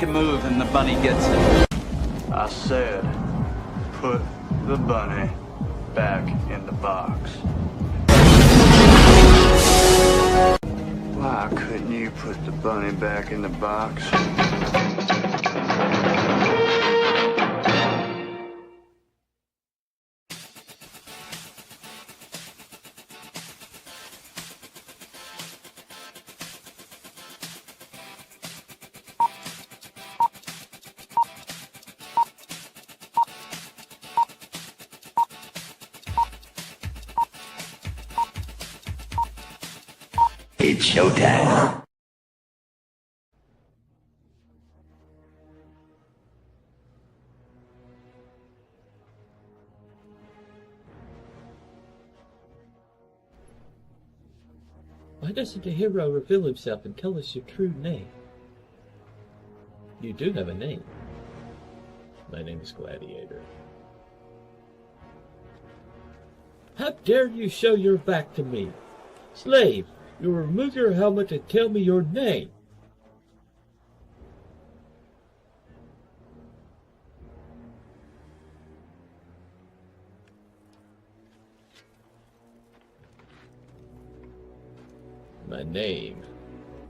make a move and the bunny gets it. I said, put the bunny back in the box. Why couldn't you put the bunny back in the box? It's showtime. Why doesn't the hero reveal himself and tell us your true name? You do have a name. My name is Gladiator. How dare you show your back to me? Slave, you remove your helmet and tell me your name. My name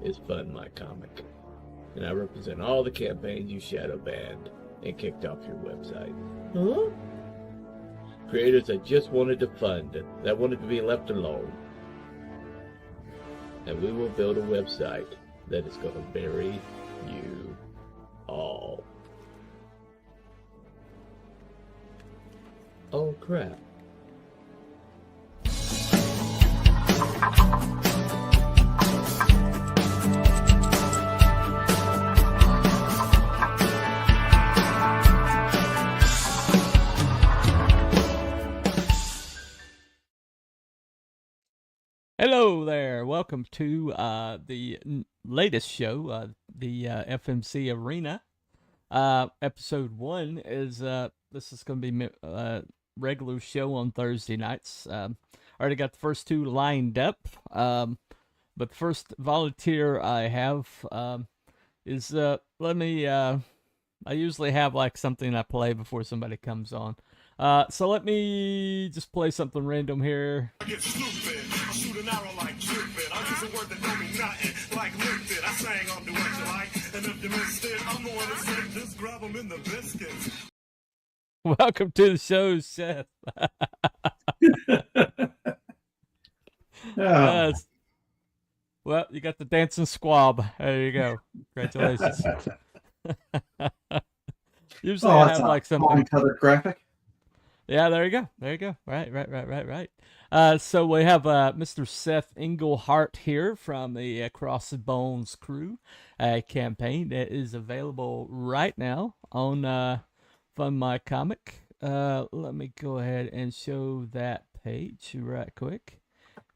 is Fun My Comic, and I represent all the campaigns you shadow banned and kicked off your website. Huh? Creators that just wanted to fund, that wanted to be left alone. And we will build a website that is going to bury you all. Oh crap. Hello there. Welcome to the latest show, the FMC Arena. Episode 1 is this is going to be a regular show on Thursday nights. Already got the first 2 lined up. But the first volunteer I have is I usually have like something I play before somebody comes on. So let me just play something random here. Get stupid, shoot an arrow like Cupid. I use a word that don't mean nothing, like lifted. I sang on do what you like, and if you missed it, I'm the one that said just grab them in the biscuits. Welcome to the show, Seth. Well, you got the dancing squab. There you go. Congratulations. Usually I have like something colored graphic. Yeah, there you go. There you go. Right. So we have Mr. Seth Englehart here from the Crossbones Crew campaign that is available right now on Fun My Comic. Let me go ahead and show that page right quick.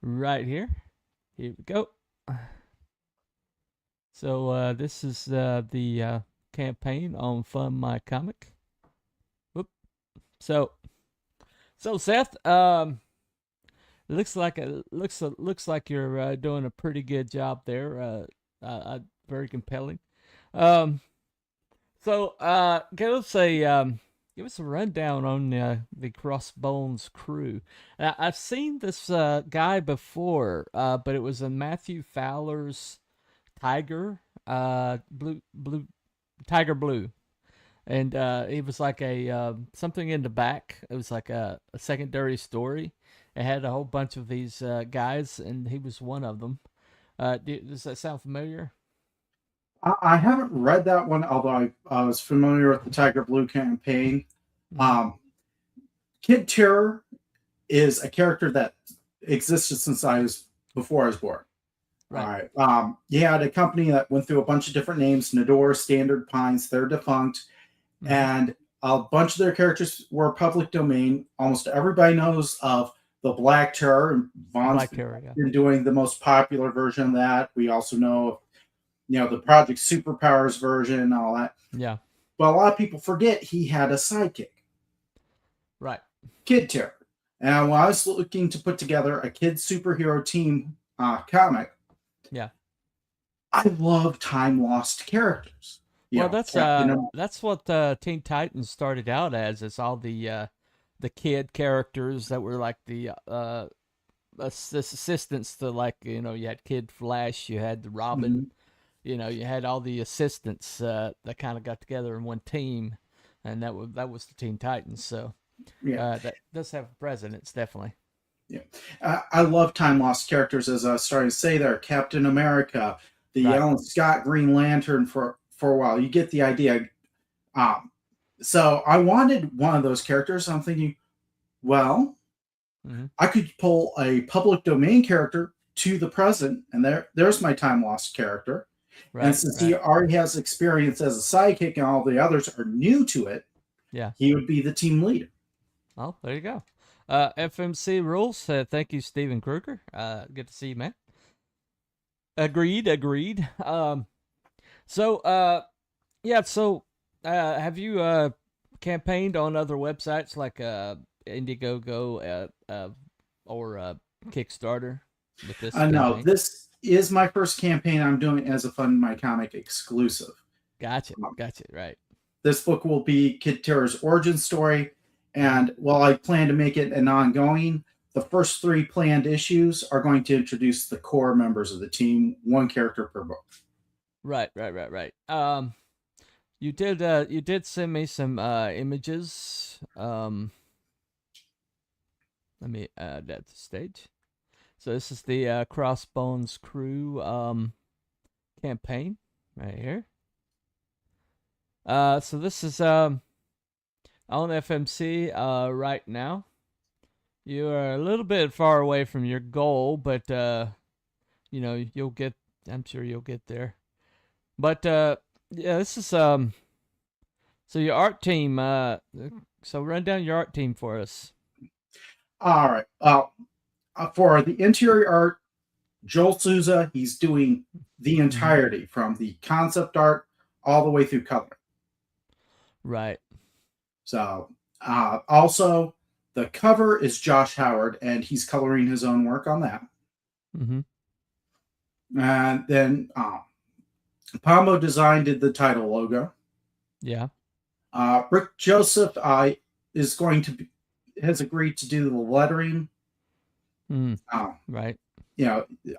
Right here. Here we go. So this is the campaign on Fun My Comic. Whoop. So Seth, looks like you're doing a pretty good job there. Very compelling. So give us a rundown on the Crossbones Crew. I've seen this guy before, but it was in Matthew Fowler's Tiger Blue. And it was like a something in the back. It was like a secondary story. It had a whole bunch of these guys, and he was one of them. Does that sound familiar? I haven't read that one, although I was familiar with the Tiger Blue campaign. Kid Terror is a character that existed since before I was born. Right. All right. He had a company that went through a bunch of different names: Nador, Standard, Pines. They're defunct. And a bunch of their characters were public domain. Almost everybody knows of the Black Terror, and Vaughn's been doing the most popular version of that. We also know, the Project Superpowers version and all that. Yeah. But a lot of people forget he had a sidekick. Right. Kid Terror. And when I was looking to put together a kid superhero team comic, yeah, I love time lost characters. Well, know, Captain that's what Teen Titans started out as. Is all the kid characters that were like the assistants to, like, you had Kid Flash, you had the Robin, you had all the assistants that kind of got together in one team, and that was the Teen Titans. So Yeah. that does have a presence, definitely. Yeah. I love time lost characters, as I was starting to say there. Captain America, the Right. Alan Scott Green Lantern for a while. You get the idea. So I wanted one of those characters. I'm thinking, well, I could pull a public domain character to the present, and there's my time lost character. Right. And since he already has experience as a sidekick and all the others are new to it, Yeah. he would be the team leader. Oh, there you go. FMC rules. Thank you, Steven Kruger. Good to see you, man. Agreed. So, yeah. So, have you campaigned on other websites like Indiegogo or Kickstarter with this? No, campaign? this is my first campaign I'm doing as a Fund My Comic exclusive. Gotcha. Right. This book will be Kid Terror's origin story, and while I plan to make it an ongoing, the first 3 planned issues are going to introduce the core members of the team, 1 character per book. Right. You did send me some images. Let me add that to stage. So this is the Crossbones Crew campaign right here. So this is on FMC right now. You are a little bit far away from your goal, but you'll get. I'm sure you'll get there. But yeah, this is so your art team. So run down your art team for us. All right. For the interior art, Joel Souza, he's doing the entirety from the concept art all the way through color. Right. So also the cover is Josh Howard, and he's coloring his own work on that. And then Pombo Design did the title logo. Yeah. Rick Joseph has agreed to do the lettering. Right.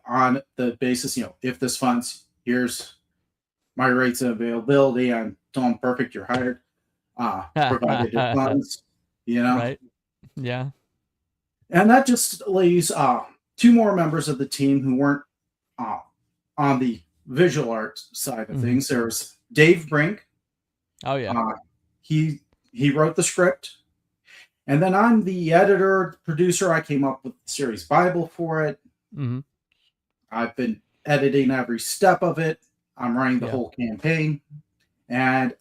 On the basis, if this funds, here's my rates of availability. I'm telling perfect, you're hired. Provided it funds, Right. Yeah. And that just leaves 2 more members of the team who weren't on the visual art side of things. There's Dave Brink. Oh yeah. He wrote the script, and then I'm the editor, producer. I came up with the series Bible for it. I've been editing every step of it. I'm running the whole campaign, and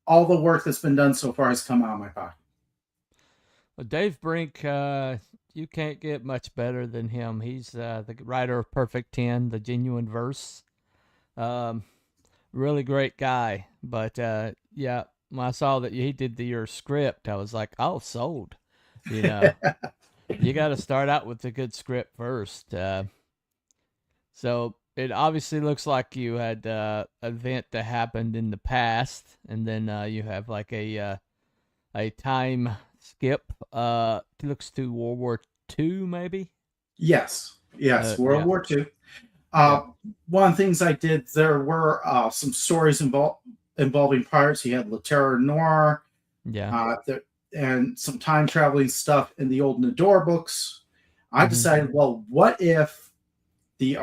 all the work that's been done so far has come out of my pocket. Well, Dave Brink, you can't get much better than him. He's the writer of Perfect 10, the Genuine Verse. Really great guy. But yeah, when I saw that he did your script, I was like, oh, sold. You got to start out with a good script first. So it obviously looks like you had an event that happened in the past, and then you have like a time skip. It looks to World War II, maybe. Yes, World War II. One of the things I did, there were some stories involving pirates. You had La Terre Noire, and some time traveling stuff in the old Nador books. I decided, well, what if the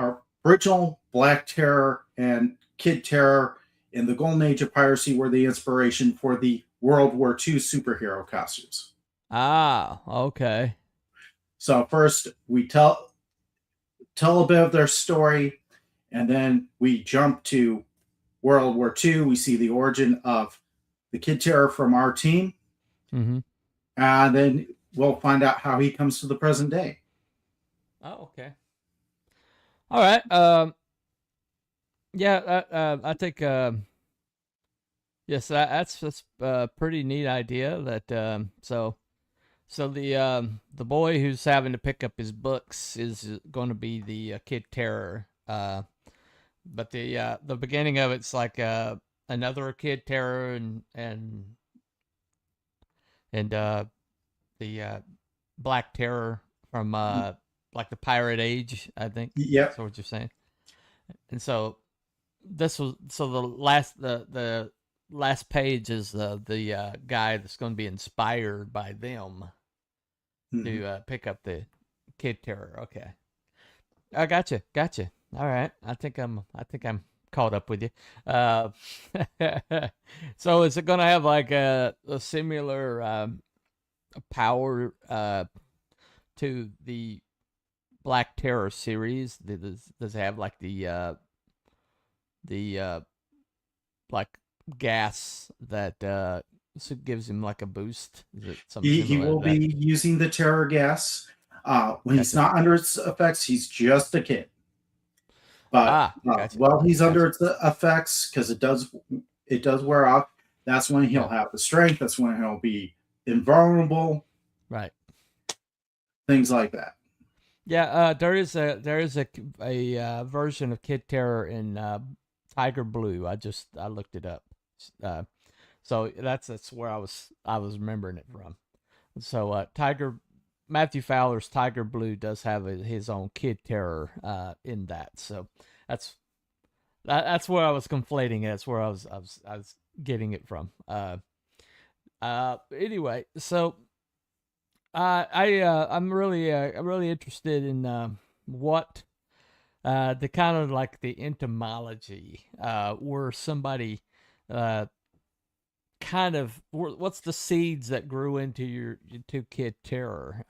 original Black Terror and Kid Terror in the Golden Age of Piracy were the inspiration for the World War II superhero costumes? Ah, okay. So first we tell a bit of their story, and then we jump to World War II. We see the origin of the Kid Terror from our team, and then we'll find out how he comes to the present day. Oh, okay. All right. Yeah, I think yes, that's a pretty neat idea. That so the boy who's having to pick up his books is going to be the Kid Terror. But the beginning of it's like another Kid Terror and the Black Terror from like the Pirate Age, I think. Yep. That's what you're saying. And so the last page is the guy that's going to be inspired by them to pick up the Kid Terror. Okay, I gotcha. All right, I think I'm caught up with you. So is it going to have like a similar power to the Black Terror series? Does it have like the like gas that gives him like a boost? Is it something He will be using the terror gas. When he's not under its effects, he's just a kid. But gotcha. while he's under its effects, because it does wear off, that's when he'll have the strength. That's when he'll be invulnerable. Right. Things like that. Yeah, there is a version of Kid Terror in Tiger Blue. I looked it up. So that's where I was remembering it from. So Matthew Fowler's Tiger Blue does have his own Kid Terror in that. So that's where I was conflating it. That's where I was getting it from. Anyway, so I'm really interested in what the kind of like the entomology where somebody kind of what's the seeds that grew into your Kid Terror?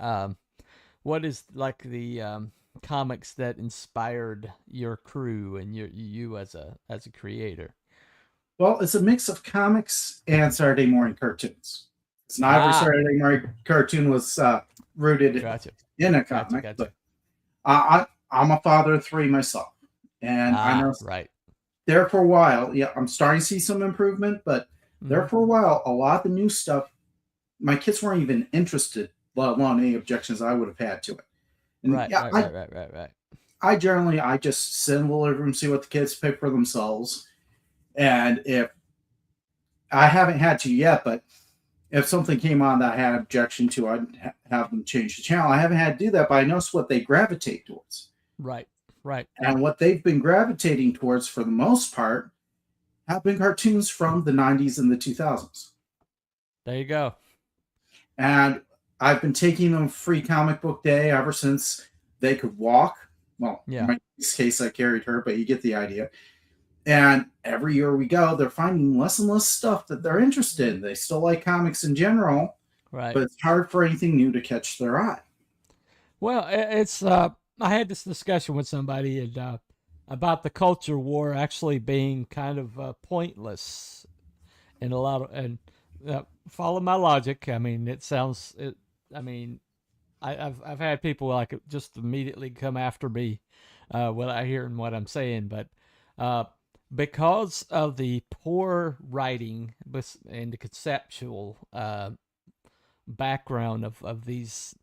What is like the comics that inspired your crew and you as a creator? Well, it's a mix of comics and Saturday morning cartoons. It's not every Saturday morning cartoon was rooted in a comic. Gotcha. But I'm a father of 3 myself, and I know there for a while. Yeah, I'm starting to see some improvement, but there for a while, a lot of the new stuff, my kids weren't even interested, let alone any objections I would have had to it. And right. I just sit in the living room, see what the kids pick for themselves, and if I haven't had to yet, but if something came on that I had an objection to, I'd have them change the channel. I haven't had to do that, but I noticed what they gravitate towards. Right. And what they've been gravitating towards, for the most part, have been cartoons from the 90s and the 2000s. There you go. And I've been taking them free comic book day ever since they could walk. Well, in my case, I carried her, but you get the idea. And every year we go, they're finding less and less stuff that they're interested in. They still like comics in general, right? But it's hard for anything new to catch their eye. Well, it's I had this discussion with somebody and about the culture war actually being kind of pointless in a lot of, and follow my logic. I mean, I've had people like just immediately come after me without hearing what I'm saying, but because of the poor writing and the conceptual background of these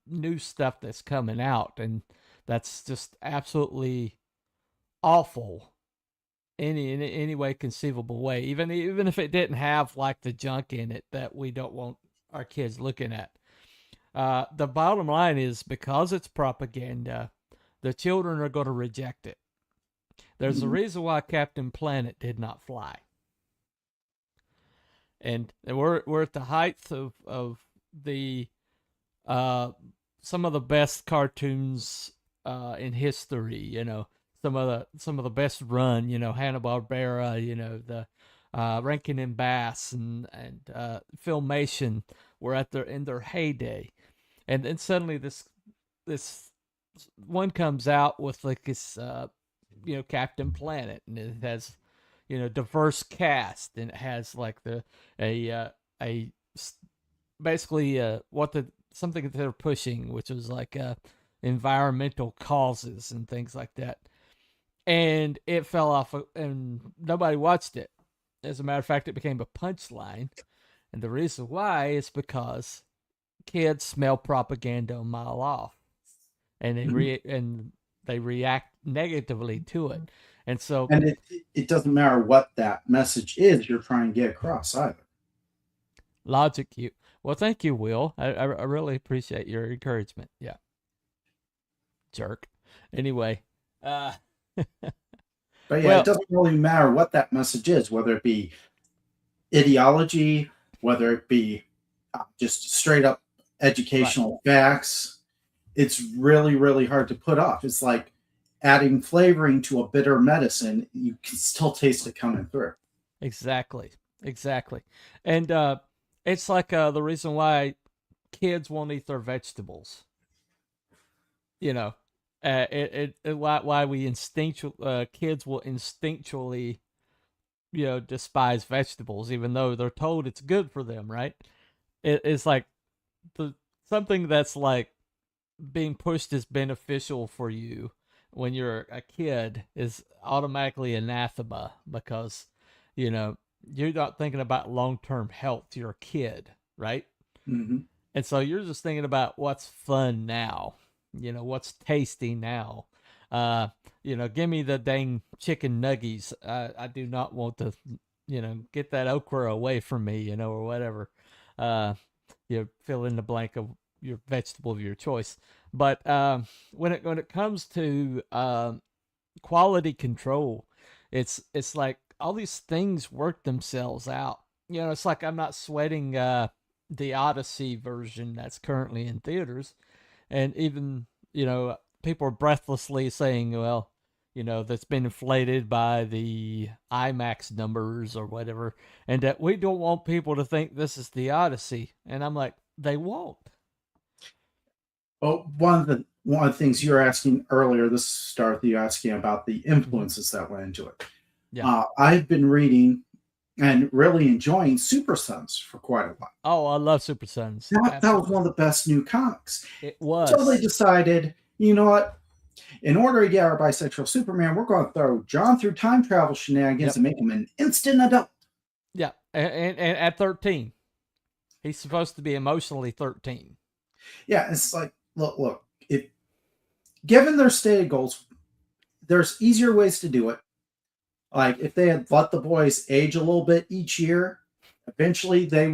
new stuff that's coming out, and that's just absolutely awful in any way conceivable way, even if it didn't have like the junk in it that we don't want our kids looking at. The bottom line is, because it's propaganda, the children are going to reject it. There's a reason why Captain Planet did not fly. And we're at the height of the some of the best cartoons in history, you know, some of the best run, you know, Hanna-Barbera, you know, the Rankin and Bass and Filmation were in their heyday. And then suddenly this one comes out with like this you know, Captain Planet, and it has, you know, diverse cast, and it has like basically something that they're pushing, which was like environmental causes and things like that. And it fell off, and nobody watched it. As a matter of fact, it became a punchline, and the reason why is because kids smell propaganda a mile off, and they react negatively to it. And so, And it doesn't matter what that message is you're trying to get across either. logic, you. Well, thank you, Will. I really appreciate your encouragement. Yeah. Jerk. Anyway, But yeah, well, it doesn't really matter what that message is, whether it be ideology, whether it be just straight up educational facts. It's really, really hard to put off. It's like adding flavoring to a bitter medicine. You can still taste it coming through. exactly. And it's like the reason why kids won't eat their vegetables. You know, why we instinctual kids will instinctually, despise vegetables, even though they're told it's good for them, right? It's like something that's like being pushed as beneficial for you when you're a kid is automatically anathema because, you're not thinking about long-term health. You're a kid, right? Mm-hmm. And so you're just thinking about what's fun now, what's tasty now. Give me the dang chicken nuggies. I do not want to, get that okra away from me, or whatever. Fill in the blank of your vegetable of your choice. But when it comes to quality control, it's like all these things work themselves out. It's like I'm not sweating the Odyssey version that's currently in theaters, and even people are breathlessly saying, well, that's been inflated by the IMAX numbers or whatever, and that we don't want people to think this is the Odyssey. And I'm like, they won't. Well, one of the things you were asking earlier, this started you asking about the influences that went into it. Yeah. I've been reading and really enjoying Super Sons for quite a while. Oh, I love Super Sons. That was one of the best new comics. It was. So they decided, you know what? In order to get our bisexual Superman, we're going to throw John through time travel shenanigans and make him an instant adult. Yeah, and at 13. He's supposed to be emotionally 13. Yeah, it's like, look, given their stated goals, there's easier ways to do it. Like if they had let the boys age a little bit each year, eventually they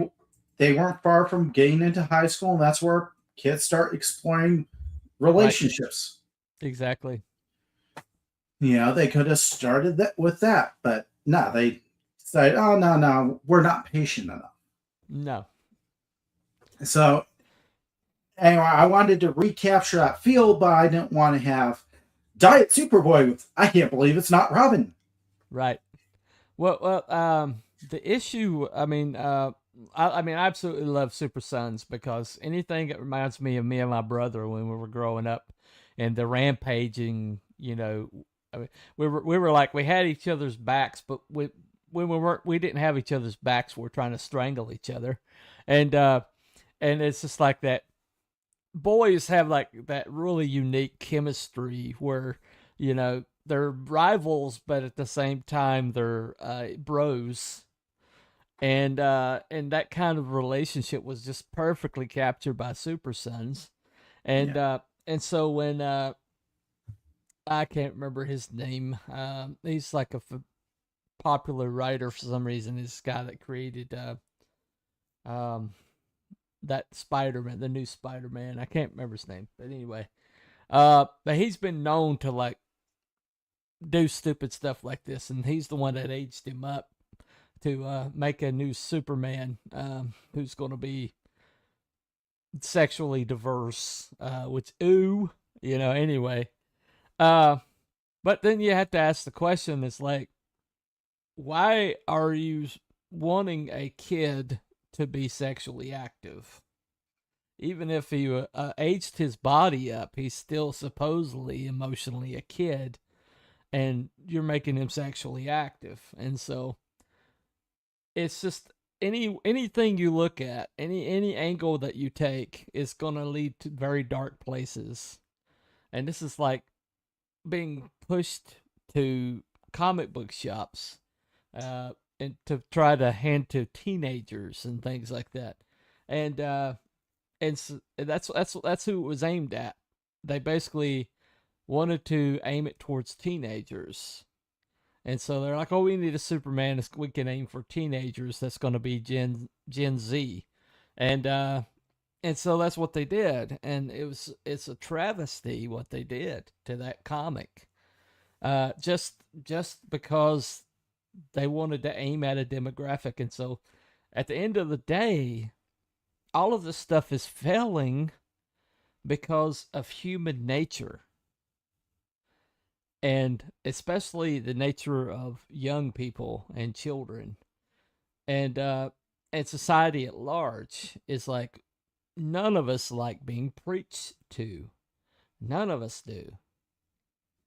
weren't far from getting into high school, and that's where kids start exploring relationships. Right. Exactly. They could have started that with that, but no, they said, "Oh no, we're not patient enough." No. So anyway, I wanted to recapture that feel, but I didn't want to have Diet Superboy with I can't believe it's not Robin. Right. Well, the issue, I absolutely love Super Sons because anything that reminds me of me and my brother when we were growing up and the rampaging, we were like, we had each other's backs, but we didn't have each other's backs. We're trying to strangle each other. And it's just like that. Boys have like that really unique chemistry where, they're rivals, but at the same time they're bros, and that kind of relationship was just perfectly captured by Super Sons, and so when I can't remember his name, he's like a popular writer for some reason. This guy that created that Spider-Man, the new Spider-Man. I can't remember his name, but anyway, but he's been known to like do stupid stuff like this, and he's the one that aged him up to make a new Superman who's going to be sexually diverse, which anyway. But then you have to ask the question, it's like, why are you wanting a kid to be sexually active? Even if he aged his body up, he's still supposedly emotionally a kid, and you're making him sexually active. And so it's just anything you look at, any angle that you take is going to lead to very dark places. And this is like being pushed to comic book shops and to try to hand to teenagers and things like that. And so that's who it was aimed at. They basically wanted to aim it towards teenagers, And so they're like, oh, we need a Superman we can aim for teenagers. That's going to be Gen Z. And so that's what they did. And it's a travesty what they did to that comic. Just because they wanted to aim at a demographic. And so at the end of the day, all of this stuff is failing because of human nature. And especially the nature of young people and children. And society at large is like, none of us like being preached to. None of us do.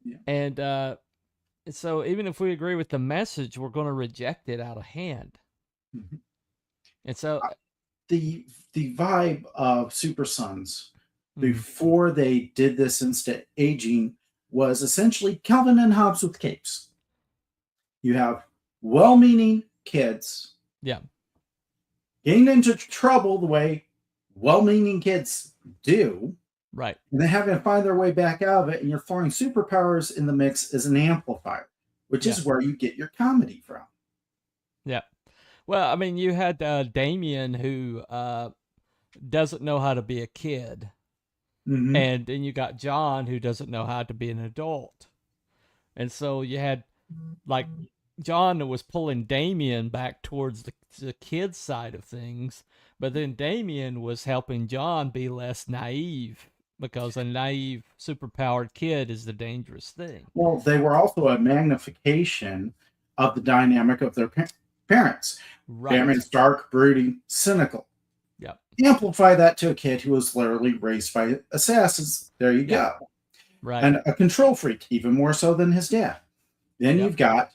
Yeah. And so even if we agree with the message, we're going to reject it out of hand. Mhm. And so the vibe of Super Sons Mhm. before they did this instant aging was essentially Calvin and Hobbes with capes. You have well-meaning kids yeah, getting into trouble the way well-meaning kids do, right. and then having to find their way back out of it, and you're throwing superpowers in the mix as an amplifier, which is where you get your comedy from. Yeah. Well, I mean, you had Damien who doesn't know how to be a kid. Mhm. And then you got John who doesn't know how to be an adult. And so you had like John was pulling Damien back towards the kid side of things, but then Damien was helping John be less naive because a naive, superpowered kid is the dangerous thing. Well, they were also a magnification of the dynamic of their parents. Right. Batman's dark, brooding, cynical. Yep. Amplify that to a kid who was literally raised by assassins. There you go. Right. And a control freak, even more so than his dad. Then Yep. you've got,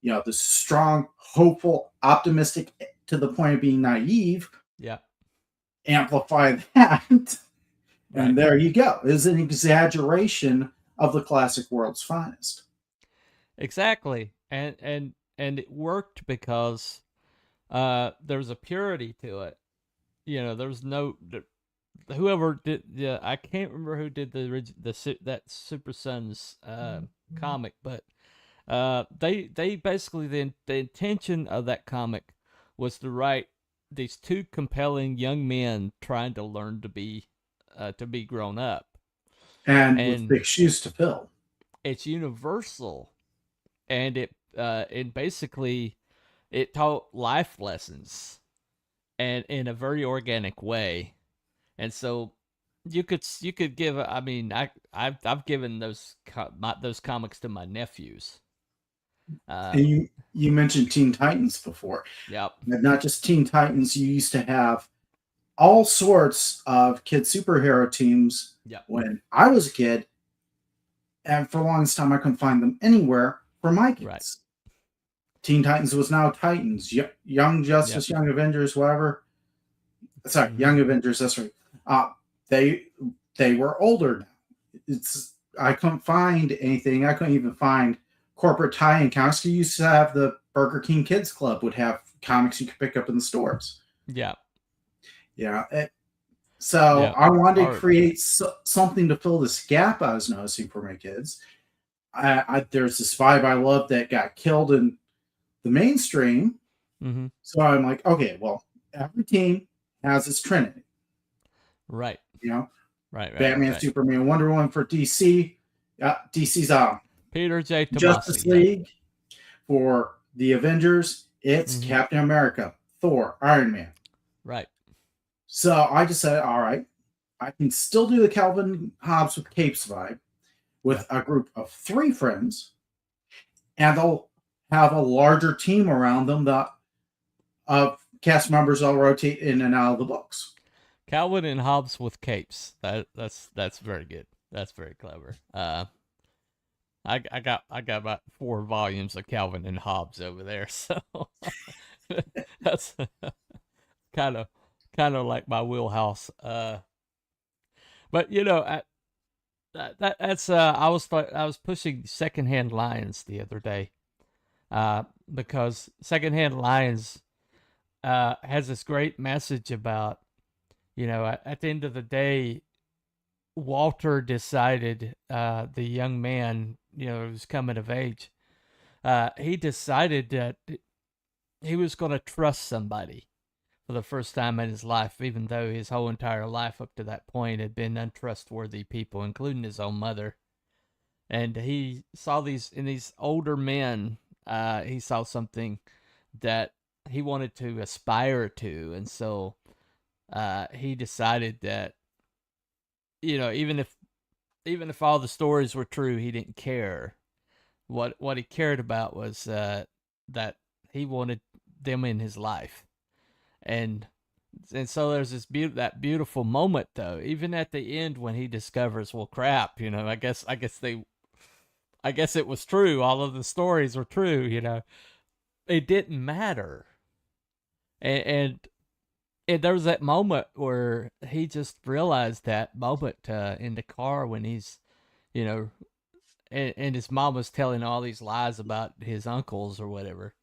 the strong, hopeful, optimistic to the point of being naive. Yeah. Amplify that. Right. And there you go. It's an exaggeration of the classic world's finest. Exactly. And it worked because there was a purity to it. There was no whoever did. Yeah, I can't remember who did that Super Sons comic, but they basically the intention of that comic was to write these two compelling young men trying to learn to be grown up, and with big shoes to fill. It's universal, and it basically it taught life lessons, and in a very organic way. And so you could give. I mean, I've given those comics to my nephews. And you mentioned Teen Titans before. Yep. And not just Teen Titans. You used to have all sorts of kid superhero teams. Yep. When I was a kid, and for the longest time I couldn't find them anywhere for my kids. Right. Teen Titans was now Titans. Young Justice, Young Avengers, whatever. Sorry, Young Avengers. That's right. They were older now. I couldn't find anything. I couldn't even find corporate tie-in comics. You used to have the Burger King Kids Club would have comics you could pick up in the stores. Yeah. Yeah. I wanted to create something to fill this gap I was noticing for my kids. There's this vibe I love that got killed in the mainstream. Mm-hmm. So I'm like, okay, well, every team has its trinity. Right. Right. Batman, Superman, Wonder Woman for DC. DC's Peter J. Tomasi, Justice League. For the Avengers, it's Captain America, Thor, Iron Man. Right. So I just said, all right, I can still do the Calvin Hobbes with capes vibe with a group of 3 friends, and they'll have a larger team around them that cast members all rotate in and out of the books. Calvin and Hobbes with capes. That's very good. That's very clever. I got about 4 volumes of Calvin and Hobbes over there, so that's kind of like my wheelhouse. But that's I was pushing Secondhand Lions the other day, because Secondhand Lions has this great message about, at the end of the day, Walter decided, the young man, who's coming of age, he decided that he was going to trust somebody for the first time in his life, even though his whole entire life up to that point had been untrustworthy people, including his own mother. And he saw in these older men, he saw something that he wanted to aspire to. And so he decided that, even if all the stories were true, he didn't care. What he cared about was that he wanted them in his life. And so there's that beautiful moment, though, even at the end when he discovers, well, crap, I guess it was true. All of the stories were true, It didn't matter. And there was that moment where he just realized that moment in the car when he's, and his mom was telling all these lies about his uncles or whatever,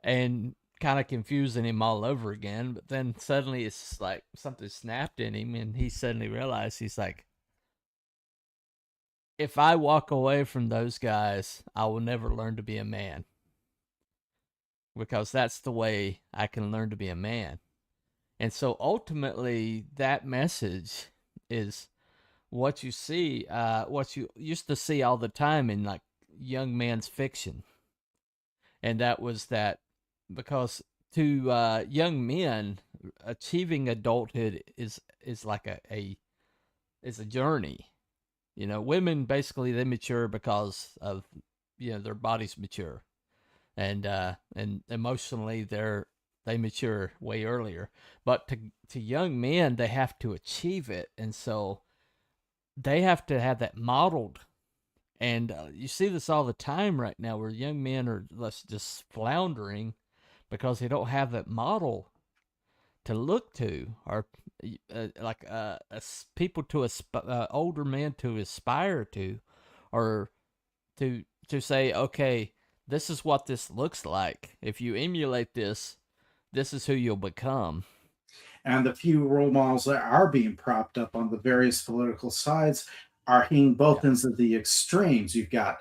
and kind of confusing him all over again. But then suddenly it's like something snapped in him, and he suddenly realized, he's like, if I walk away from those guys, I will never learn to be a man, because that's the way I can learn to be a man. And so ultimately that message is what you see, what you used to see all the time in like young man's fiction. And that was that, because to young men, achieving adulthood is like a journey. Women basically, they mature because of their bodies mature, and emotionally they mature way earlier. But to young men, they have to achieve it, and so they have to have that modeled. And you see this all the time right now, where young men are just floundering because they don't have that model to look to, or people to older men to aspire to, or to say, okay, this is what this looks like. If you emulate this, this is who you'll become. And the few role models that are being propped up on the various political sides are hitting both ends of the extremes. You've got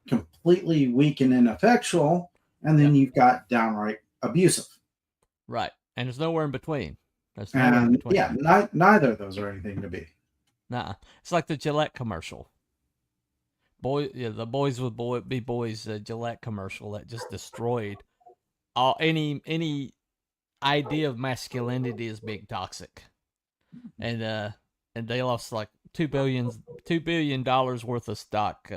completely weak and ineffectual, and then you've got downright abusive. Right. And there's nowhere in between. Yeah, neither of those are anything to be. Nah. It's like the Gillette commercial. The Boys Will Be Boys Gillette commercial that just destroyed any idea of masculinity as being toxic. And they lost like $2 billion worth of stock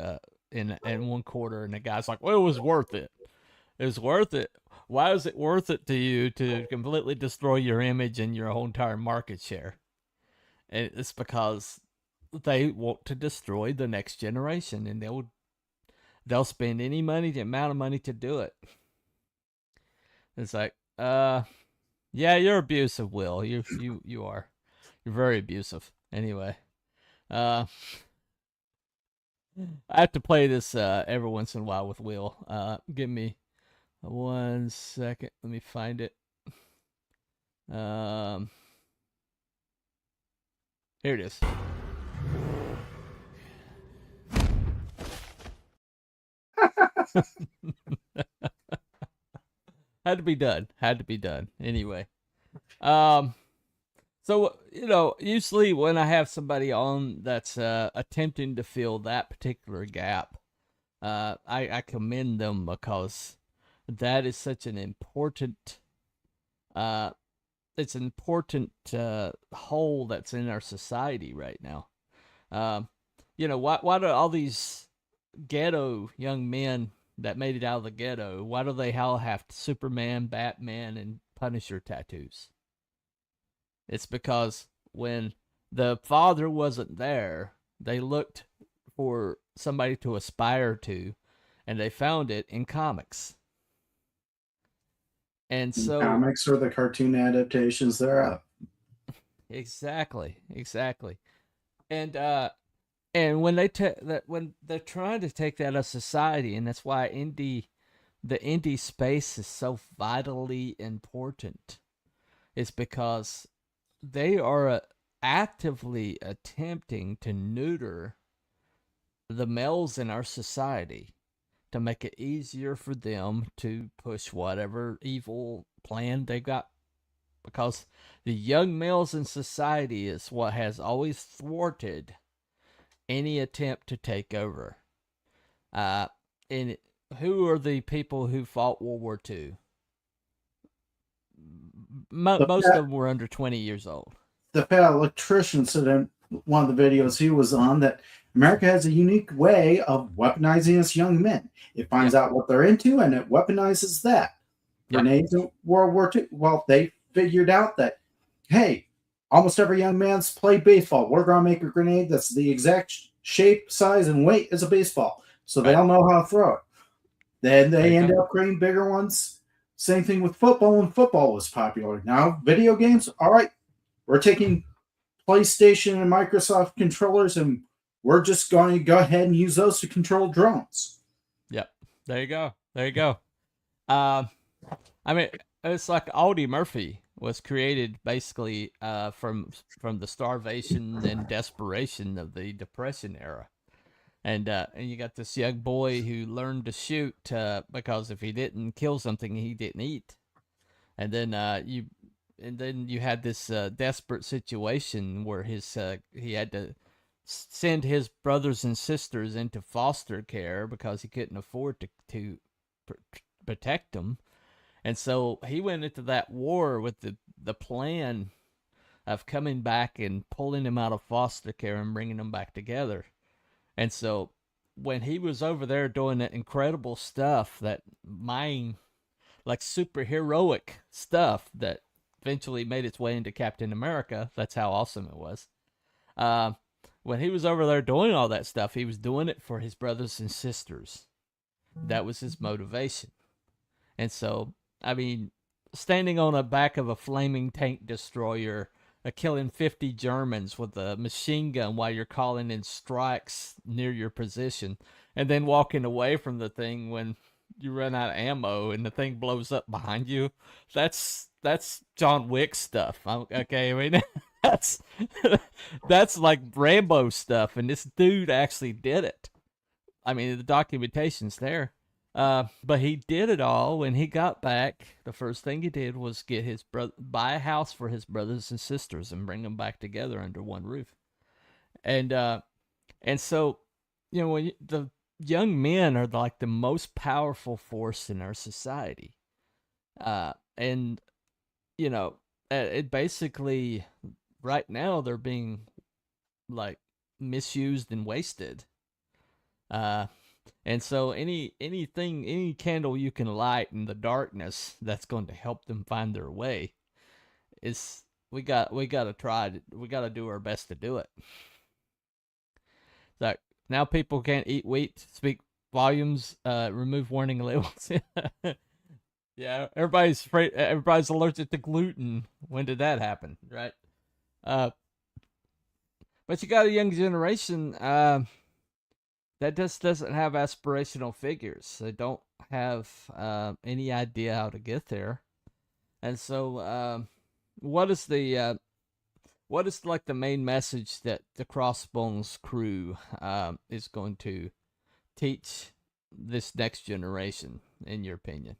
in one quarter, and the guy's like, well, it was worth it. It was worth it. Why is it worth it to you to completely destroy your image and your whole entire market share? And it's because they want to destroy the next generation, and they'll spend any money, the amount of money, to do it. It's like, yeah, you're abusive, Will. You are. You're very abusive. Anyway, I have to play this every once in a while with Will. Give me 1 second. Let me find it. Here it is. Had to be done. Anyway. So, usually when I have somebody on that's attempting to fill that particular gap, I commend them, because that is such an important, it's an important hole that's in our society right now. Why do all these ghetto young men that made it out of the ghetto, why do they all have Superman, Batman, and Punisher tattoos? It's because when the father wasn't there, they looked for somebody to aspire to, and they found it in comics. And so comics are the cartoon adaptations thereof. Exactly. And when when they're trying to take that out of society, and that's why the indie space is so vitally important, is because they are actively attempting to neuter the males in our society, to make it easier for them to push whatever evil plan they got. Because the young males in society is what has always thwarted any attempt to take over. And who are the people who fought World War II? Most of them were under 20 years old. The fat electrician said in one of the videos he was on that America has a unique way of weaponizing its young men. It finds out what they're into and it weaponizes that. Grenades in World War II. Well, they figured out that, hey, almost every young man's played baseball. We're going to make a grenade that's the exact shape, size, and weight as a baseball. So they all know how to throw it. Then they end up creating bigger ones. Same thing with football when football was popular. Now, video games, all right, we're taking PlayStation and Microsoft controllers and we're just going to go ahead and use those to control drones. Yep. There you go. There you go. I mean, it's like Audie Murphy was created basically from the starvation and desperation of the Depression era. And you got this young boy who learned to shoot because if he didn't kill something, he didn't eat. And then you had this desperate situation where he had to send his brothers and sisters into foster care because he couldn't afford to protect them. And so he went into that war with the plan of coming back and pulling him out of foster care and bringing them back together. And so when he was over there doing that incredible stuff, that like superheroic stuff that eventually made its way into Captain America, that's how awesome it was. When he was over there doing all that stuff, he was doing it for his brothers and sisters. That was his motivation. And so, I mean, standing on the back of a flaming tank destroyer, killing 50 Germans with a machine gun while you're calling in strikes near your position, and then walking away from the thing when you run out of ammo and the thing blows up behind you, that's John Wick stuff. Okay, I mean, that's like Rambo stuff, and this dude actually did it. I mean, the documentation's there. But he did it all. When he got back, the first thing he did was get buy a house for his brothers and sisters and bring them back together under one roof. And so, you know, when the young men are like the most powerful force in our society. And, you know, it basically, right now, they're being like misused and wasted. And so any candle you can light in the darkness that's going to help them find their way is we got to try. We got to do our best to do it. Like now people can't eat wheat, speak volumes, remove warning labels. Yeah, everybody's afraid. Everybody's allergic to gluten. When did that happen, right? But you got a young generation that just doesn't have aspirational figures. They don't have any idea how to get there. And so, what is like the main message that the Crossbones Crew is going to teach this next generation, in your opinion?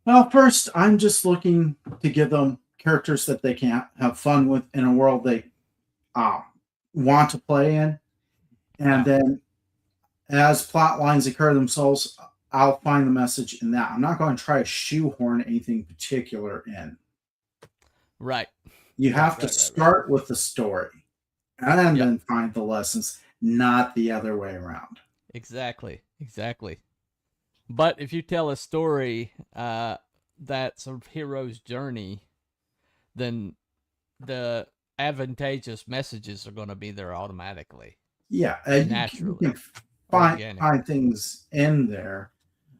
Well, first, I'm just looking to give them characters that they can have fun with in a world they want to play in. And then as plot lines occur themselves, I'll find the message in that. I'm not going to try to shoehorn anything particular in. Right. You have to start with the story and then find the lessons, not the other way around. Exactly. But if you tell a story that's a hero's journey, then the advantageous messages are going to be there automatically. Yeah, naturally. You can find things in there.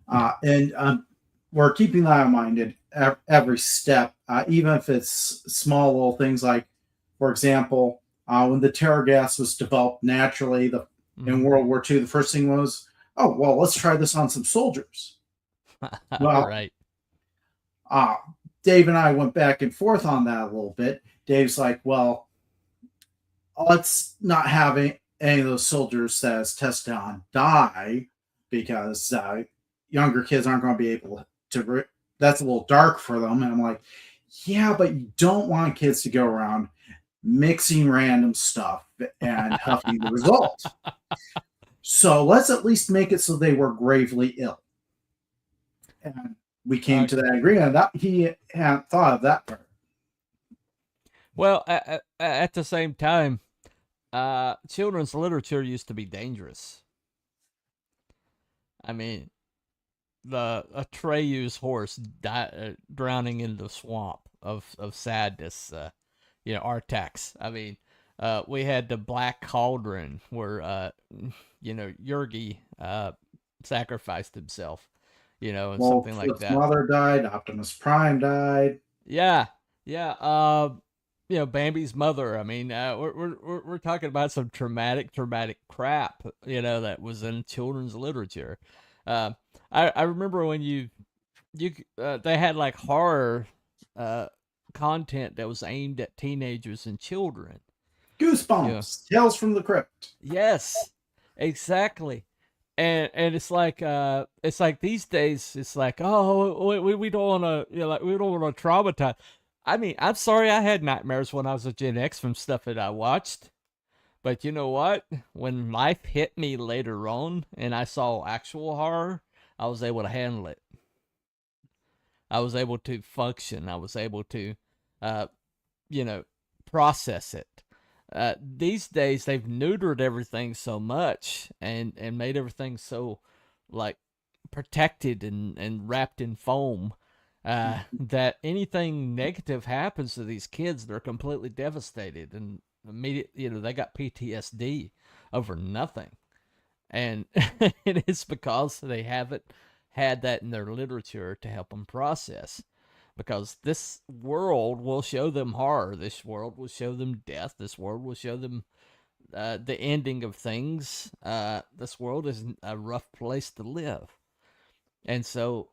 And we're keeping that in mind at every step, even if it's small little things like, for example, when the tear gas was developed naturally in World War II, the first thing was, oh, well, let's try this on some soldiers. Well, right. Dave and I went back and forth on that a little bit. Dave's like, well, let's not have any of those soldiers that is tested on die. because younger kids aren't going to be able to. That's a little dark for them. And I'm like, yeah, but you don't want kids to go around mixing random stuff and huffing the result. So let's at least make it so they were gravely ill. And we came to that agreement that he hadn't thought of that part. Well, at the same time, children's literature used to be dangerous. I mean, the Atreyu's horse drowning in the swamp of sadness, Artax. I mean, we had the Black Cauldron where, Yurgi sacrificed himself, and something like that. Mother died, Optimus Prime died. Yeah. Bambi's mother. I mean, we're talking about some traumatic crap, that was in children's literature. I remember when they had like horror content that was aimed at teenagers and children. Goosebumps, Tales from the Crypt. Yes, exactly. And it's like these days it's like, oh, we don't want to we don't want to traumatize. I mean, I'm sorry I had nightmares when I was a Gen X from stuff that I watched. But you know what? When life hit me later on and I saw actual horror, I was able to handle it. I was able to function. I was able to, process it. These days, they've neutered everything so much and made everything so, like, protected and wrapped in foam that anything negative happens to these kids, they're completely devastated and immediately, they got PTSD over nothing. And it is because they haven't had that in their literature to help them process. Because this world will show them horror. This world will show them death. This world will show them the ending of things. This world is a rough place to live. And so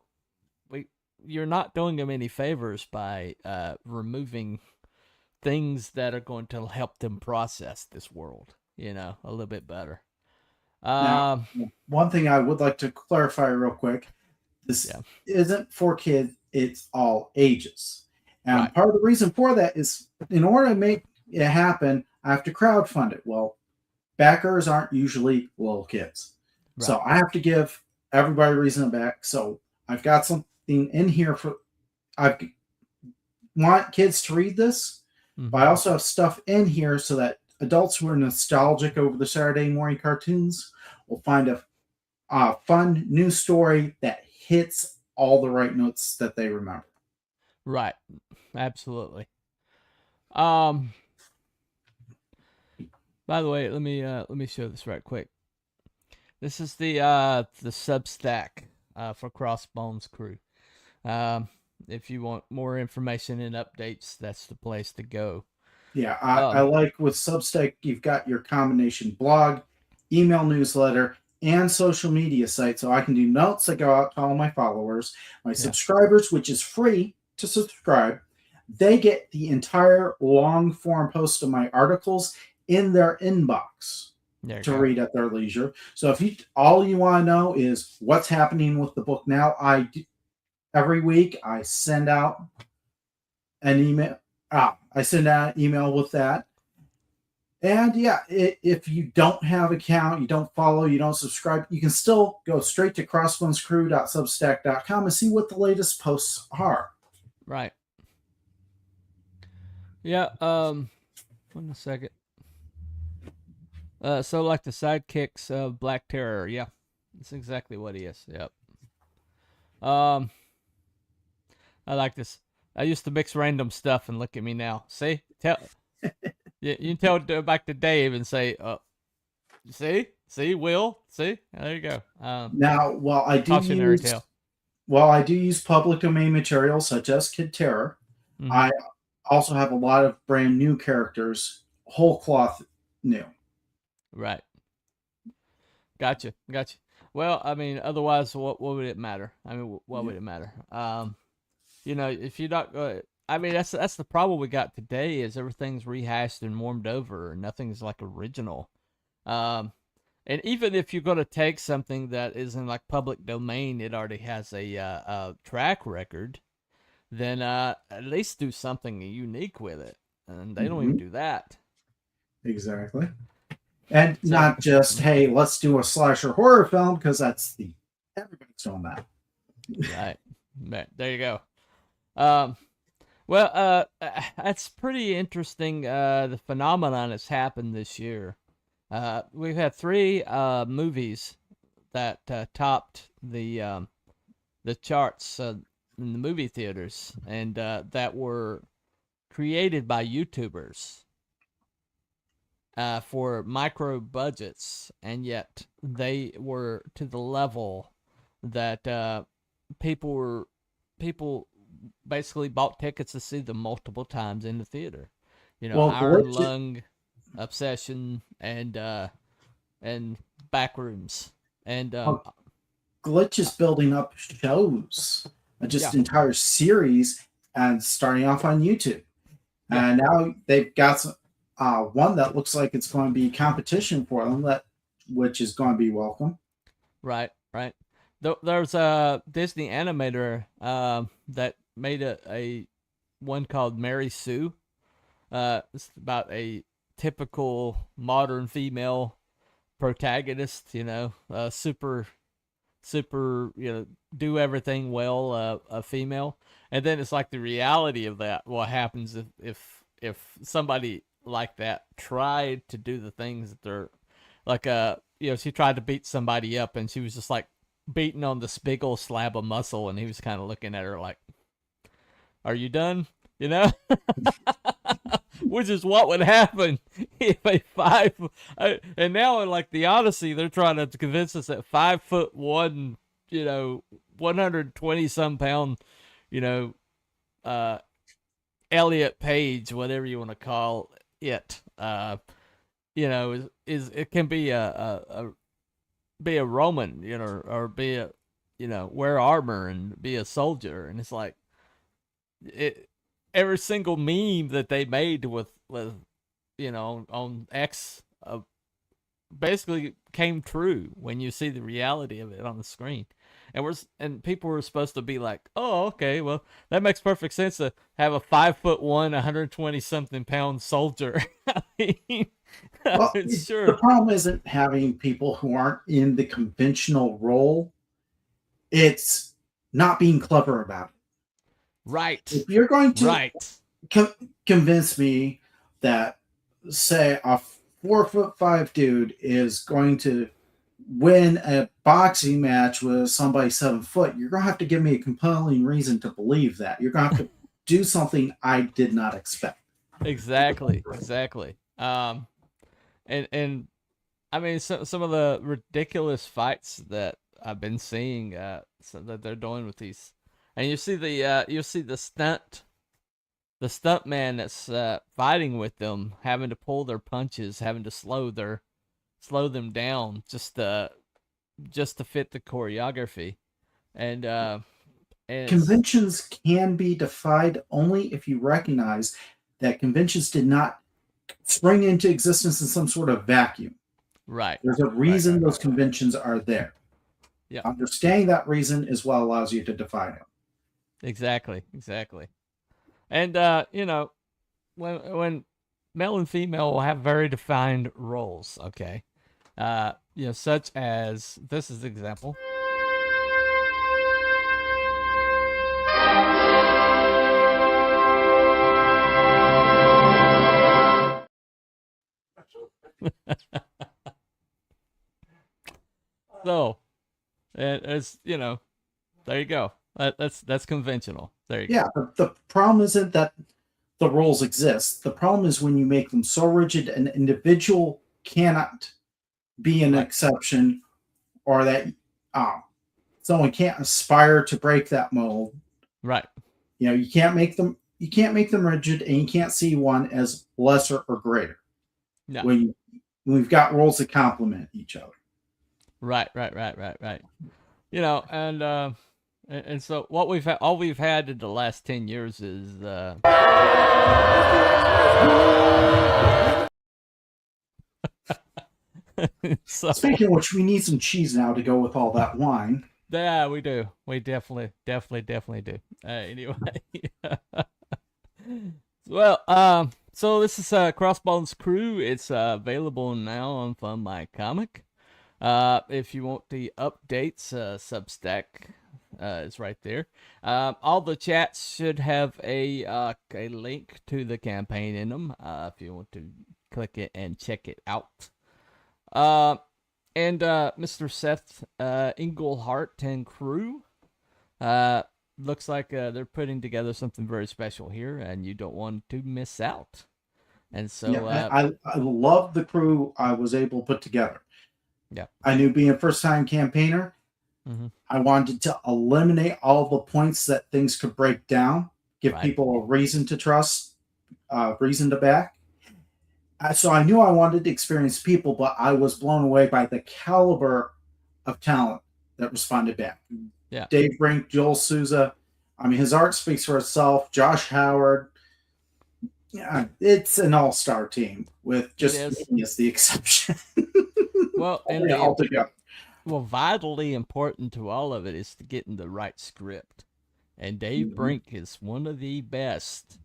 you're not doing them any favors by removing things that are going to help them process this world, a little bit better. Now, one thing I would like to clarify real quick. This isn't for kids. It's all ages. And part of the reason for that is in order to make it happen, I have to crowdfund it. Well, backers aren't usually little kids. Right. So I have to give everybody a reason to back. So I've got something in here I want kids to read this, but I also have stuff in here so that adults who are nostalgic over the Saturday morning cartoons will find a fun new story that hits all the right notes that they remember. Right. Absolutely. By the way, let me show this right quick. This is the Substack for Crossbones Crew. If you want more information and updates, that's the place to go. Yeah, I like with Substack, you've got your combination blog, email newsletter, and social media site. So I can do notes that go out to all my followers. My subscribers, which is free to subscribe, they get the entire long form post of my articles in their inbox to read at their leisure. So if all you want to know is what's happening with the book now, every week I send out an email. I send out an email with that. And if you don't have an account, you don't follow, you don't subscribe, you can still go straight to crossbonescrew.substack.com and see what the latest posts are. Right. Yeah. One second. So like the sidekicks of Black Terror. Yeah, that's exactly what he is. Yep. I like this. I used to mix random stuff and look at me now. See? You can tell back to Dave and say, see, Will, see? There you go. Now, while I do use public domain material such as Kid Terror, I also have a lot of brand new characters, whole cloth new. Right. Gotcha. Well, I mean, otherwise, what would it matter? I mean, what would it matter? If you're not I mean, that's the problem we got today is everything's rehashed and warmed over. Nothing's like original. And And even if you're going to take something that is in like public domain, it already has a track record, then at least do something unique with it. And they don't even do that. Exactly. And not just, hey, let's do a slasher horror film, because everybody's doing that. Right. There you go. That's pretty interesting. The phenomenon that's happened this year. We've had 3 movies that topped the charts in the movie theaters, and that were created by YouTubers for micro budgets, and yet they were to the level that people basically bought tickets to see them multiple times in the theater. You know, Iron Lung, Obsession, and Backrooms, and Glitch is building up shows, just entire series, and starting off on YouTube. And now they've got one that looks like it's going to be competition for them, which is going to be welcome. Right. There's a Disney animator that made a one called Mary Sue. It's about a typical modern female protagonist, super, do everything well, a female. And then it's like the reality of that. What happens if somebody like that tried to do the things that they're like, she tried to beat somebody up, and she was just like beating on this big old slab of muscle, and he was kind of looking at her like, "Are you done?" Which is what would happen if and now in like the Odyssey, they're trying to convince us that 5'1", 120 some pound, Elliot Page, whatever you want to call it, is it can be a Roman, or be a, wear armor and be a soldier. And it's like, every single meme that they made with on X basically came true when you see the reality of it on the screen. And people were supposed to be like, "Oh, okay, well, that makes perfect sense to have a 5'1", 120 something pound soldier." I mean, well, sure. The problem isn't having people who aren't in the conventional role. It's not being clever about it. Right. If you're going to convince me that, say, a 4'5" dude is going to win a boxing match with somebody 7 foot, you're going to have to give me a compelling reason to believe that. You're going to have to do something I did not expect. Exactly. And I mean, some of the ridiculous fights that I've been seeing that they're doing with these, and you see the stunt man that's fighting with them, having to pull their punches, having to slow them down just to fit the choreography. And conventions can be defied only if you recognize that conventions did not spring into existence in some sort of vacuum. Right. There's a reason those conventions are there. Yeah. Understanding that reason is what allows you to define it. Exactly. And when male and female will have very defined roles, okay? Such as, this is the example. So, and it's, there you go. That's conventional. There you go. Yeah, the problem isn't that the roles exist. The problem is when you make them so rigid an individual cannot be an exception, or that someone can't aspire to break that mold. Right. You can't make them rigid, and you can't see one as lesser or greater. No. When we've got roles that complement each other. Right. And so what all we've had in the last 10 years is So, Speaking of which, we need some cheese now to go with all that wine. yeah, we do. We definitely do. Anyway. Well, so this is Crossbones Crew. It's available now on Fun My Comic. If you want the updates, Substack is right there. All the chats should have a link to the campaign in them. If you want to click it and check it out. And Mr. Seth Englehart and crew. Looks like they're putting together something very special here, and you don't want to miss out. And so, I love the crew I was able to put together. Yeah, I knew being a first-time campaigner, I wanted to eliminate all the points that things could break down, give people a reason to trust, reason to back. So I knew I wanted to experience people, but I was blown away by the caliber of talent that responded back. Yeah, Dave Brink, Joel Souza. I mean, his art speaks for itself. Josh Howard. Yeah, it's an all-star team with just me as the exception. Well, and altogether. Well, vitally important to all of it is to get in the right script. And Dave Brink is one of the best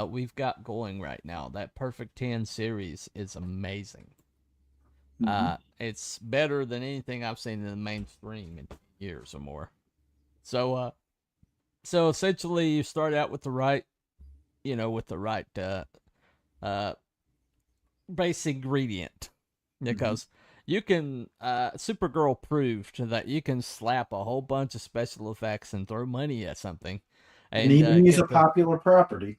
we've got going right now. That Perfect 10 series is amazing. It's better than anything I've seen in the mainstream in years or more. So essentially you start out with the right, base ingredient, because you can, Supergirl proved that you can slap a whole bunch of special effects and throw money at something. And even use a popular property.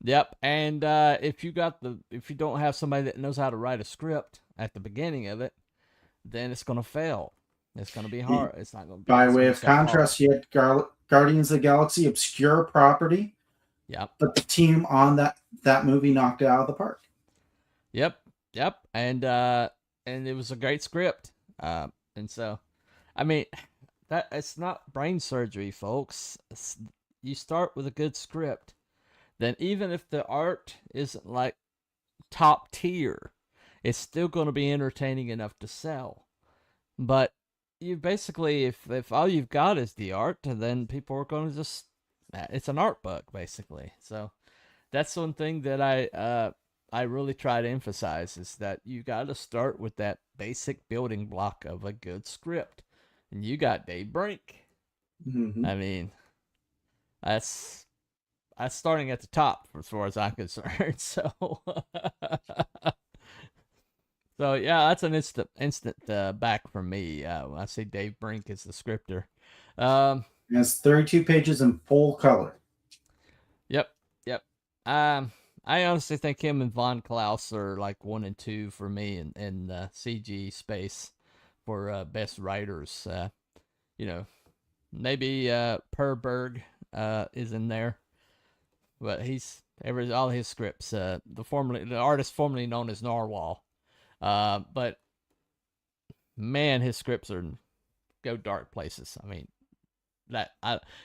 Yep, and if you don't have somebody that knows how to write a script at the beginning of it, then it's going to fail. It's going to be hard. It's not going to be. By way of contrast, you had Guardians of the Galaxy, obscure property. Yep. But the team on that movie knocked it out of the park. Yep. And it was a great script. And so, I mean, that it's not brain surgery, folks. You start with a good script. Then even if the art isn't like top tier, it's still going to be entertaining enough to sell. But you basically, if all you've got is the art, then people are going to just, it's an art book, basically. So that's one thing that I really try to emphasize, is that you got to start with that basic building block of a good script. And you got Dave Brink. I mean, that's starting at the top as far as I'm concerned. So, so yeah, that's an instant back from me. When I say Dave Brink is the scripter. It's 32 pages in full color. Yep. I honestly think him and Von Klaus are like 1 and 2 for me in CG space for best writers. Maybe Perberg is in there, but all his scripts. The artist formerly known as Narwhal, but man, his scripts go dark places. I mean,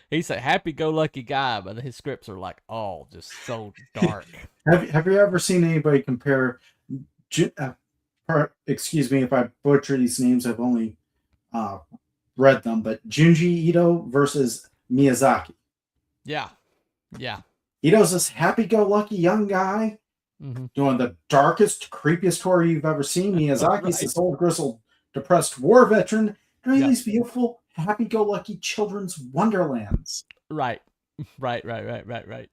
he's a happy-go-lucky guy, but his scripts are like all just so dark. Have you ever seen anybody compare? Excuse me if I butcher these names. I've only read them, but Junji Ito versus Miyazaki. Yeah. Ito's this happy-go-lucky young guy doing the darkest, creepiest story you've ever seen. Miyazaki's this old, grizzled, depressed war veteran doing these beautiful, happy-go-lucky children's wonderlands. Right.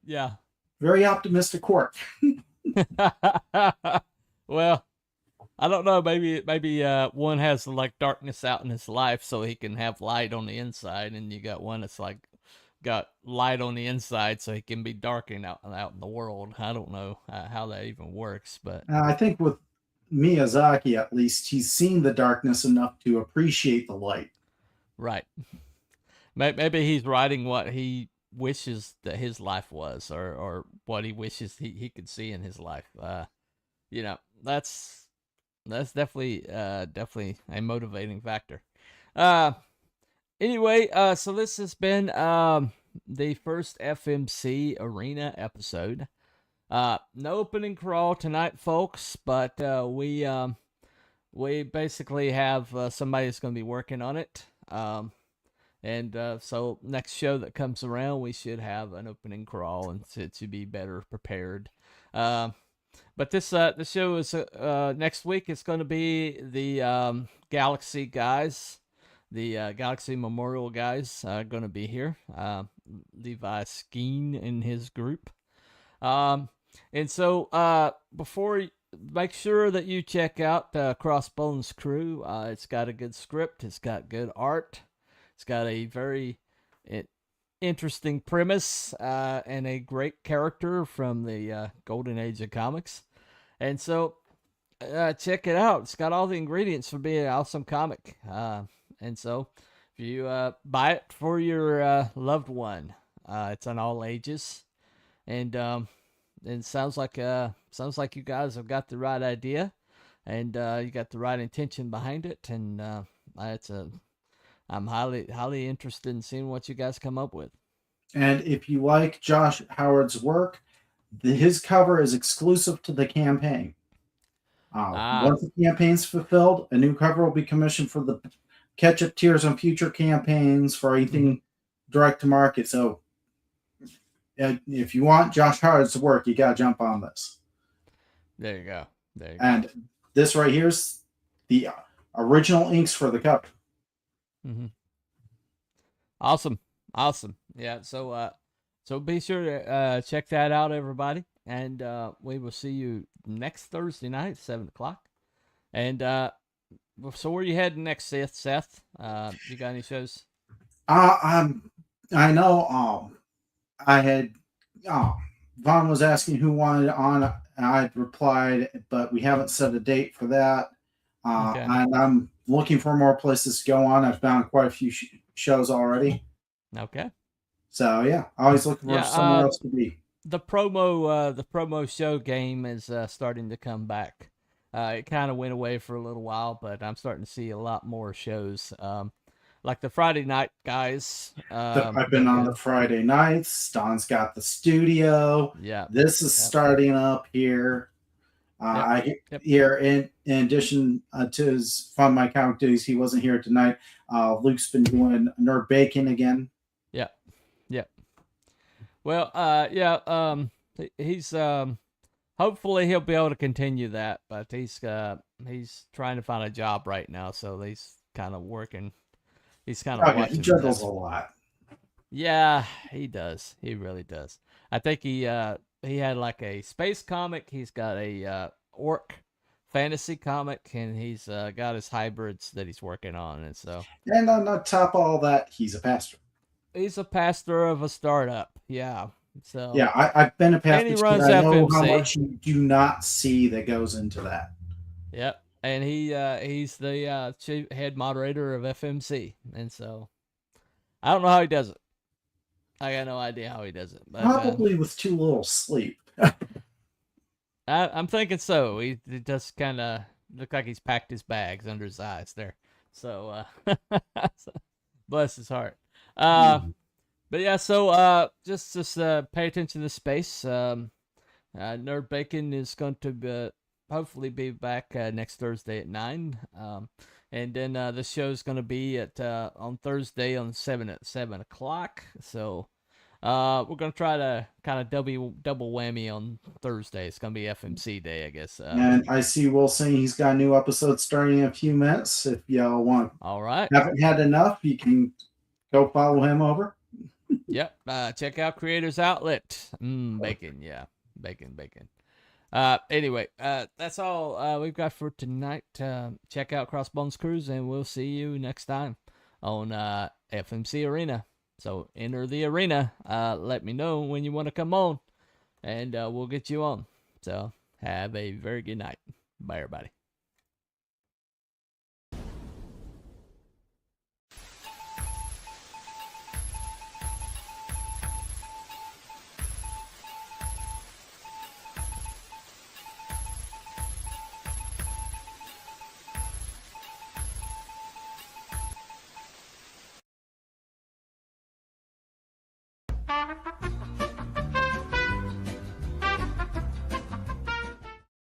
Yeah. Very optimistic work. Well, I don't know. Maybe one has like darkness out in his life, so he can have light on the inside, and you got one that's like got light on the inside, so he can be darkened out in the world. I don't know how that even works, but I think with Miyazaki, at least, he's seen the darkness enough to appreciate the light. Right. Maybe he's writing what he wishes that his life was, or what he wishes he could see in his life. That's definitely a motivating factor. Anyway, so this has been the first FMC Arena episode. No opening crawl tonight, folks, but we we basically have somebody that's going to be working on it. So next show that comes around, we should have an opening crawl and to be better prepared. But this show is next week. It's going to be the Galaxy guys, the Galaxy Memorial guys are going to be here. Levi Skeen and his group. And so make sure that you check out Crossbones Crew. It's got a good script. It's got good art. It's got a very interesting premise and a great character from the golden age of comics. And so check it out. It's got all the ingredients for being an awesome comic. And so if you buy it for your loved one, it's on all ages. And it sounds like you guys have got the right idea, and you got the right intention behind it. And I'm highly interested in seeing what you guys come up with. And if you like Josh Howard's work, his cover is exclusive to the campaign. Once the campaign's fulfilled, a new cover will be commissioned for the catch-up tiers on future campaigns for anything direct to market. So if you want Josh Howard's work, you got to jump on this. There you go. And this right here's the original inks for the cover. Mm-hmm. Awesome. Yeah. So be sure to check that out, everybody. And we will see you next Thursday night, 7:00. And so where are you heading next, Seth? You got any shows? I know. I had Vaughn was asking who wanted on, and I replied, but we haven't set a date for that. Okay. And I'm looking for more places to go on. I've found quite a few shows already. Okay. So yeah, always looking for somewhere else to be. The promo show game is starting to come back. It kind of went away for a little while, but I'm starting to see a lot more shows. Like the Friday night guys. I've been on the Friday nights. Don's got the studio. Yeah. This is starting up here. Here in addition to his Fun My Comic duties, he wasn't here tonight. Luke's been doing Nerd Bacon again. Yeah. Well, he's hopefully he'll be able to continue that, but he's trying to find a job right now, so he's kind of working. He's kind of watching. He juggles a lot. Yeah, he does. He really does. I think he had like a space comic. He's got a orc fantasy comic, and he's got his hybrids that he's working on. And on top of all that, he's a pastor. He's a pastor of a startup. Yeah. So yeah, I've been a pastor. And he runs I know FMC. how much you do not see that goes into that. Yep. And he's the chief head moderator of FMC, and so I don't know how he does it. I got no idea how he does it. But, probably with too little sleep. I'm thinking so. He does kind of look like he's packed his bags under his eyes there. So, bless his heart. But yeah, so just pay attention to space. Nerd Bacon is going to hopefully be back next Thursday at 9. And then the show's going to be at on Thursday on 7:00. So we're going to try to kind of double whammy on Thursday. It's going to be FMC day, I guess. And I see Will saying he's got a new episode starting in a few minutes. If y'all want, all right, haven't had enough, you can go follow him over. Yep. Check out Creators Outlet. Bacon. Yeah. Bacon. Anyway, that's all we've got for tonight. Check out Crossbones Crew, and we'll see you next time on FMC Arena. So enter the arena. Let me know when you want to come on, and we'll get you on. So have a very good night. Bye, everybody. Thank you.